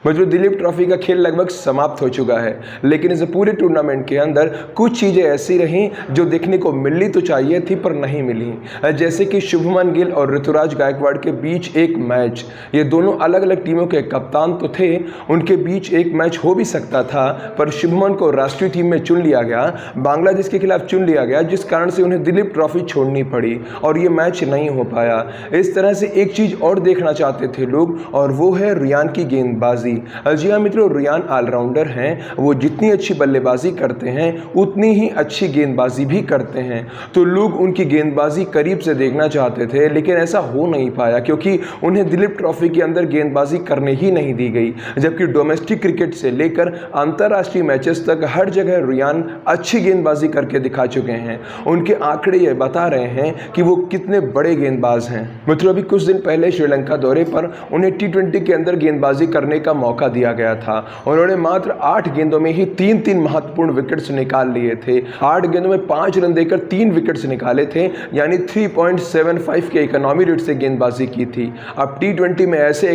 जो दिलीप ट्रॉफी का खेल लगभग समाप्त हो चुका है, लेकिन इस पूरे टूर्नामेंट के अंदर कुछ चीज़ें ऐसी रहीं जो देखने को मिलनी तो चाहिए थी पर नहीं मिली। जैसे कि शुभमन गिल और ऋतुराज गायकवाड़ के बीच एक मैच, ये दोनों अलग अलग टीमों के कप्तान तो थे, उनके बीच एक मैच हो भी सकता था, पर शुभमन को राष्ट्रीय टीम में चुन लिया गया, बांग्लादेश के खिलाफ चुन लिया गया, जिस कारण से उन्हें दिलीप ट्रॉफी छोड़नी पड़ी और ये मैच नहीं हो पाया। इस तरह से एक चीज़ और देखना चाहते थे लोग, और वो है रियान की गेंदबाजी। जी हाँ मित्रों, रियान ऑलराउंडर हैं, वो जितनी अच्छी बल्लेबाजी करते हैं उतनी ही अच्छी गेंदबाजी भी करते हैं, तो लोग उनकी गेंदबाजी करीब से देखना चाहते थे, लेकिन ऐसा हो नहीं पाया क्योंकि उन्हें दिलीप ट्रॉफी के अंदर गेंदबाजी करने ही नहीं दी गई। जबकि डोमेस्टिक क्रिकेट से लेकर अंतर्राष्ट्रीय मैचेस तक हर जगह रियान अच्छी गेंदबाजी करके दिखा चुके हैं। उनके आंकड़े ये बता रहे हैं कि वो कितने बड़े गेंदबाज हैं। मित्रों, अभी कुछ दिन पहले श्रीलंका दौरे पर उन्हें T20 के अंदर गेंदबाजी करने का मौका दिया गया था। उन्होंने मात्र 8 गेंदों में ही 3 महत्वपूर्ण विकेट्स निकाल लिए थे। 8 गेंदों में 5 रन देकर 3 विकेट्स निकाले थे, यानी 3.75 के इकोनॉमी रेट से गेंदबाजी की थी। अब T20 में ऐसे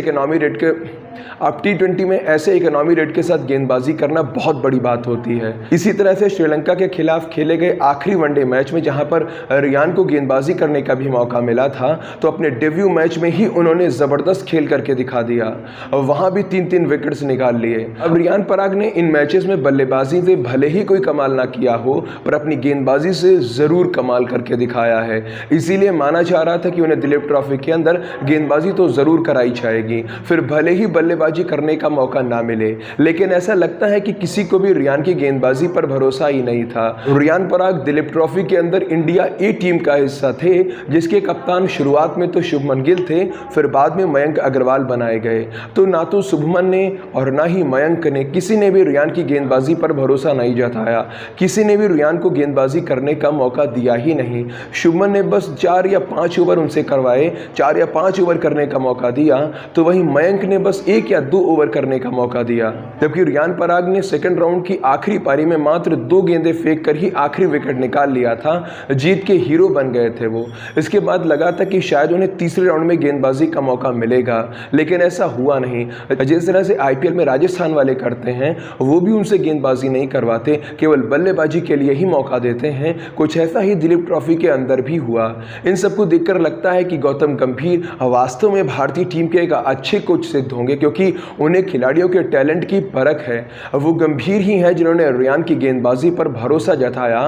इकोनॉमी रेट के साथ गेंदबाजी करना बहुत बड़ी बात होती है। इसी तरह से श्रीलंका के खिलाफ खेले गए आखिरी वनडे मैच में जहां पर रियान को गेंदबाजी करने का भी मौका मिला था, तो अपने डेब्यू मैच में ही उन्होंने जबरदस्त खेल करके दिखा दिया, वहां भी 3 विकेट्स निकाल लिए। अब रियान पराग ने इन मैचेस में बल्लेबाजी से भले ही कोई कमाल ना किया हो, पर अपनी गेंदबाजी से जरूर कमाल करके दिखाया है। इसीलिए माना जा रहा था कि उन्हें दिलीप ट्रॉफी के अंदर गेंदबाजी तो जरूर कराई जाएगी, फिर भले ही बल्लेबाजी करने का मौका ना मिले। लेकिन ऐसा लगता है कि किसी को भी रियान की गेंदबाजी पर भरोसा ही नहीं था। रियान पराग दिलीप ट्रॉफी के अंदर इंडिया ए टीम का हिस्सा थे, जिसके कप्तान शुरुआत में तो शुभमन गिल थे, फिर बाद में मयंक अग्रवाल बनाए गए। तो ना तो शुभमन ने और ना ही मयंक ने, किसी ने भी रियान की गेंदबाजी पर भरोसा नहीं जताया, किसी ने भी रियान को गेंदबाजी करने का मौका दिया ही नहीं। शुभमन ने बस 4 या 5 ओवर उनसे करवाए, 4 या 5 ओवर करने का मौका दिया, तो वहीं मयंक ने बस 1 या 2 ओवर करने का मौका दिया। जबकि रियान पराग ने सेकंड राउंड की आखिरी पारी में मात्र 2 गेंदें फेंक कर ही आखिरी विकेट निकाल लिया था, जीत के हीरो बन गए थे वो। इसके बाद लगा था कि शायद उन्हें तीसरे राउंड में गेंदबाजी का मौका मिलेगा, लेकिन ऐसा हुआ नहीं। जिस तरह से IPL में राजस्थान वाले करते हैं, वो भी उनसे गेंदबाजी नहीं करवाते, केवल बल्लेबाजी के लिए ही मौका देते हैं। कुछ ऐसा ही दिलीप ट्रॉफी के अंदर भी हुआ। इन सबको देखकर लगता है कि गौतम गंभीर वास्तव में भारतीय टीम के एक अच्छे कोच सिद्ध होंगे, क्योंकि उन्हें खिलाड़ियों के टैलेंट की परख है। वो गंभीर ही है जिन्होंने रियान की गेंदबाजी पर भरोसा जताया,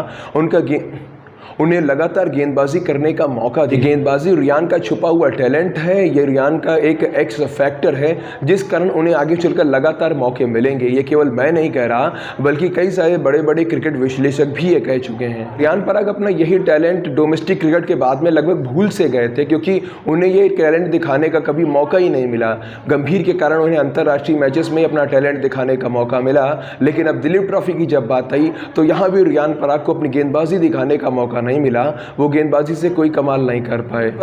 उन्हें लगातार गेंदबाजी करने का मौका दिया। गेंदबाजी रियान का छुपा हुआ टैलेंट है, ये रियान का एक एक्स फैक्टर है, जिस कारण उन्हें आगे चलकर लगातार मौके मिलेंगे। ये केवल मैं नहीं कह रहा, बल्कि कई सारे बड़े बड़े क्रिकेट विश्लेषक भी ये कह चुके हैं। रियान पराग अपना यही टैलेंट डोमेस्टिक क्रिकेट के बाद में लगभग भूल से गए थे, क्योंकि उन्हें ये टैलेंट दिखाने का कभी मौका ही नहीं मिला। गंभीर के कारण उन्हें अंतर्राष्ट्रीय मैचेस में अपना टैलेंट दिखाने का मौका मिला, लेकिन अब दिलीप ट्रॉफी की जब बात आई तो यहाँ भी रियान पराग को अपनी गेंदबाजी दिखाने का मौका नहीं मिला। वो गेंदबाजी से कोई कमाल नहीं कर पाए। अब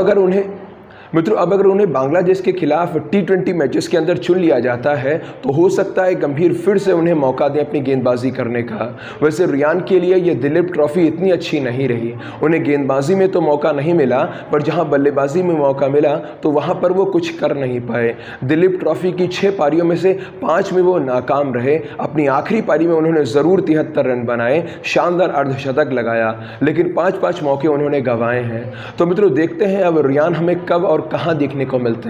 अगर उन्हें बांग्लादेश के खिलाफ T20 मैचेस के अंदर चुन लिया जाता है, तो हो सकता है गंभीर फिर से उन्हें मौका दें अपनी गेंदबाजी करने का। वैसे रियान के लिए ये दिलीप ट्रॉफी इतनी अच्छी नहीं रही। उन्हें गेंदबाजी में तो मौका नहीं मिला, पर जहां बल्लेबाजी में मौका मिला तो वहां पर वो कुछ कर नहीं पाए। दिलीप ट्रॉफी की 6 पारियों में से 5 में वो नाकाम रहे। अपनी आखिरी पारी में उन्होंने ज़रूर 73 रन बनाए, शानदार अर्धशतक लगाया, लेकिन 5 मौके उन्होंने गंवाए हैं। तो मित्रों, देखते हैं अब रियान हमें कब और कहां देखने को मिलते हैं।